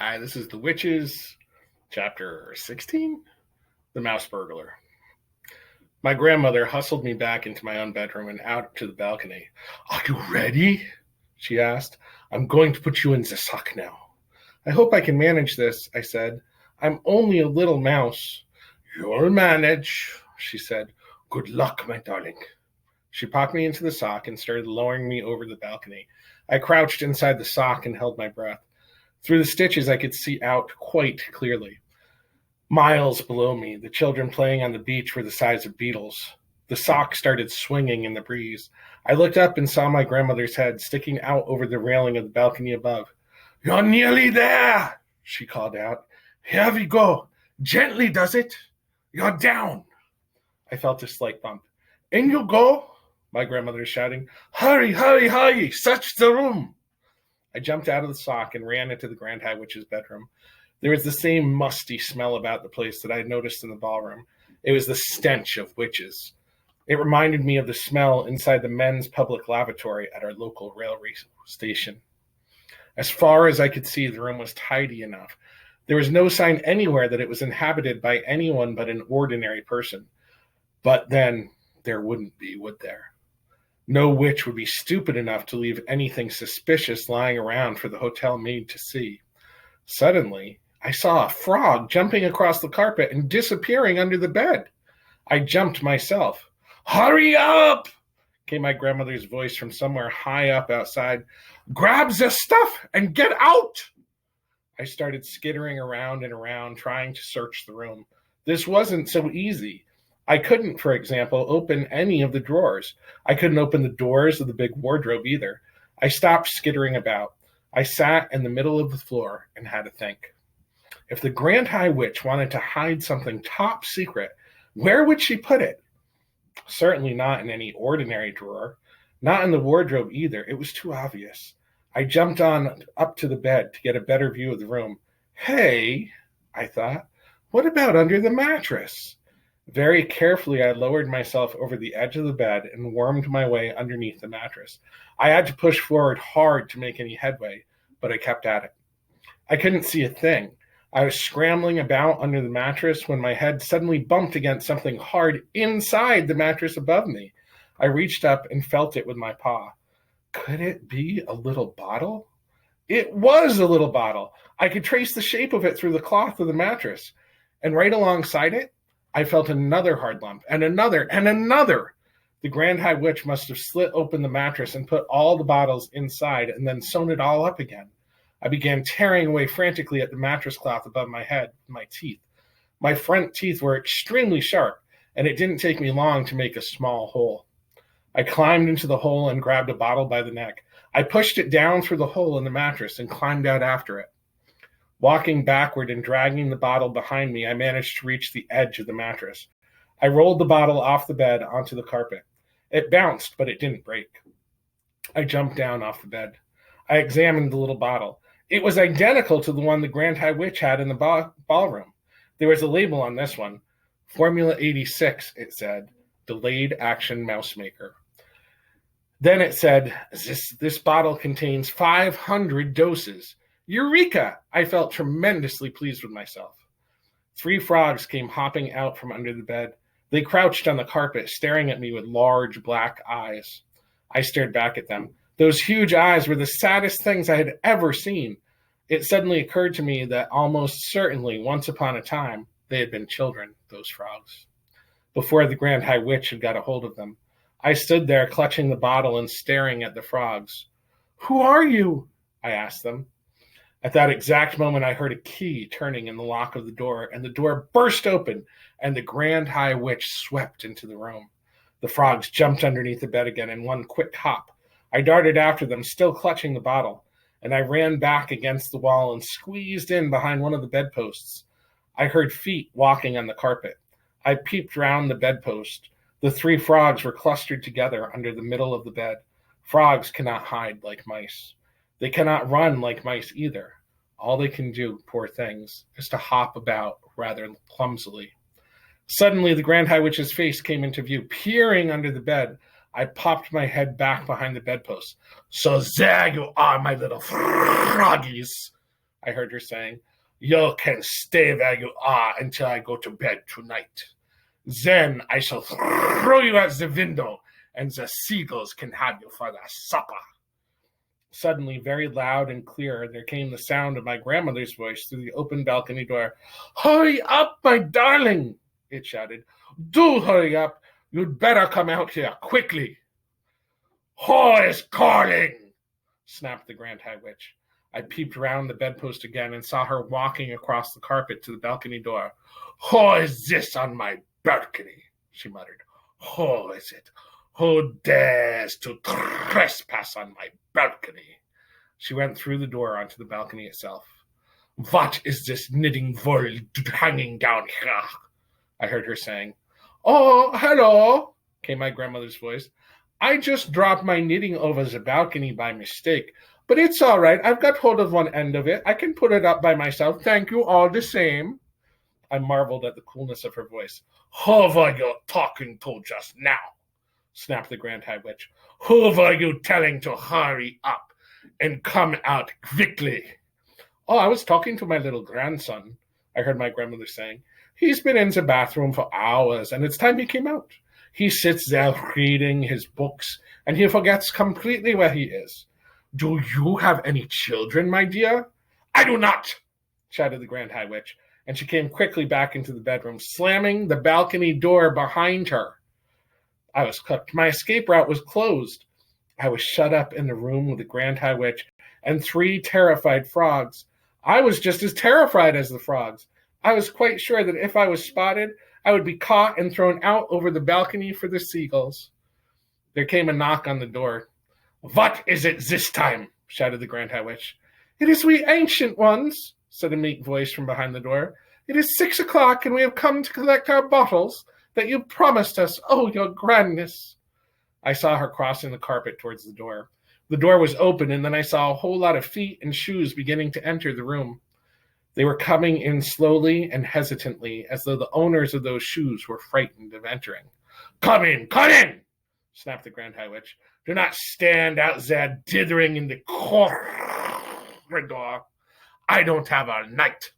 Hi, this is The Witches, chapter 16, The Mouse Burglar. My grandmother hustled me back into my own bedroom and out to the balcony. Are you ready? She asked. I'm going to put you in the sock now. I hope I can manage this, I said. I'm only a little mouse. You'll manage, she said. Good luck, my darling. She popped me into the sock and started lowering me over the balcony. I crouched inside the sock and held my breath. Through the stitches, I could see out quite clearly. Miles below me, the children playing on the beach were the size of beetles. The sock started swinging in the breeze. I looked up and saw my grandmother's head sticking out over the railing of the balcony above. You're nearly there, she called out. Here we go. Gently does it. You're down. I felt a slight bump. In you go, my grandmother was shouting. Hurry, hurry, hurry. Search the room. I jumped out of the sock and ran into the Grand High Witch's bedroom. There was the same musty smell about the place that I had noticed in the ballroom. It was the stench of witches. It reminded me of the smell inside the men's public lavatory at our local railway station. As far as I could see, the room was tidy enough. There was no sign anywhere that it was inhabited by anyone but an ordinary person. But then there wouldn't be, would there? No witch would be stupid enough to leave anything suspicious lying around for the hotel maid to see. Suddenly, I saw a frog jumping across the carpet and disappearing under the bed. I jumped myself. Hurry up! Came my grandmother's voice from somewhere high up outside. Grab the stuff and get out! I started skittering around and around, trying to search the room. This wasn't so easy. I couldn't, for example, open any of the drawers. I couldn't open the doors of the big wardrobe either. I stopped skittering about. I sat in the middle of the floor and had to think. If the Grand High Witch wanted to hide something top secret, where would she put it? Certainly not in any ordinary drawer. Not in the wardrobe either. It was too obvious. I jumped on up to the bed to get a better view of the room. Hey, I thought, what about under the mattress? Very carefully, I lowered myself over the edge of the bed and wormed my way underneath the mattress. I had to push forward hard to make any headway, but I kept at it. I couldn't see a thing. I was scrambling about under the mattress when my head suddenly bumped against something hard inside the mattress above me. I reached up and felt it with my paw. Could it be a little bottle? It was a little bottle. I could trace the shape of it through the cloth of the mattress. And right alongside it, I felt another hard lump, and another, and another. The Grand High Witch must have slit open the mattress and put all the bottles inside and then sewn it all up again. I began tearing away frantically at the mattress cloth above my head with my teeth. My front teeth were extremely sharp, and it didn't take me long to make a small hole. I climbed into the hole and grabbed a bottle by the neck. I pushed it down through the hole in the mattress and climbed out after it. Walking backward and dragging the bottle behind me, I managed to reach the edge of the mattress. I rolled the bottle off the bed onto the carpet. It bounced, but it didn't break. I jumped down off the bed. I examined the little bottle. It was identical to the one the Grand High Witch had in the ballroom. There was a label on this one. Formula 86, it said. Delayed Action Mouse Maker. Then it said, this bottle contains 500 doses. Eureka! I felt tremendously pleased with myself. 3 frogs came hopping out from under the bed. They crouched on the carpet, staring at me with large black eyes. I stared back at them. Those huge eyes were the saddest things I had ever seen. It suddenly occurred to me that almost certainly, once upon a time, they had been children, those frogs. Before the Grand High Witch had got a hold of them, I stood there clutching the bottle and staring at the frogs. Who are you? I asked them. At that exact moment, I heard a key turning in the lock of the door, and the door burst open, and the Grand High Witch swept into the room. The frogs jumped underneath the bed again in one quick hop. I darted after them, still clutching the bottle, and I ran back against the wall and squeezed in behind one of the bedposts. I heard feet walking on the carpet. I peeped round the bedpost. The 3 frogs were clustered together under the middle of the bed. Frogs cannot hide like mice. They cannot run like mice either. All they can do, poor things, is to hop about rather clumsily. Suddenly, the Grand High Witch's face came into view, peering under the bed. I popped my head back behind the bedpost. So there you are, my little froggies. I heard her saying. You can stay where you are until I go to bed tonight. Then I shall throw you out the window, and the seagulls can have you for their supper. Suddenly, very loud and clear, there came the sound of my grandmother's voice through the open balcony door. Hurry up, my darling, it shouted. Do hurry up. You'd better come out here quickly. Who is calling? Snapped the Grand High Witch. I peeped round the bedpost again and saw her walking across the carpet to the balcony door. Who is this on my balcony? She muttered. Who is it? Who dares to trespass on my balcony? She went through the door onto the balcony itself. What is this knitting wool hanging down here? I heard her saying. Oh, hello, came my grandmother's voice. I just dropped my knitting over the balcony by mistake, but it's all right. I've got hold of one end of it. I can put it up by myself. Thank you all the same. I marveled at the coolness of her voice. Who were you talking to just now? Snapped the Grand High Witch. Who were you telling to hurry up and come out quickly? Oh, I was talking to my little grandson, I heard my grandmother saying. He's been in the bathroom for hours, and it's time he came out. He sits there reading his books, and he forgets completely where he is. Do you have any children, my dear? I do not, shouted the Grand High Witch, and she came quickly back into the bedroom, slamming the balcony door behind her. I was cooked. My escape route was closed. I was shut up in the room with the Grand High Witch and 3 terrified frogs. I was just as terrified as the frogs. I was quite sure that if I was spotted, I would be caught and thrown out over the balcony for the seagulls. There came a knock on the door. What is it this time? Shouted the Grand High Witch. It is we ancient ones, said a meek voice from behind the door. It is 6 o'clock, and we have come to collect our bottles that you promised us. Oh, your grandness. I saw her crossing the carpet towards the door. The door was open, and then I saw a whole lot of feet and shoes beginning to enter the room. They were coming in slowly and hesitantly, as though the owners of those shoes were frightened of entering. Come in, snapped the Grand High Witch. Do not stand out there dithering in the corridor. I don't have a night.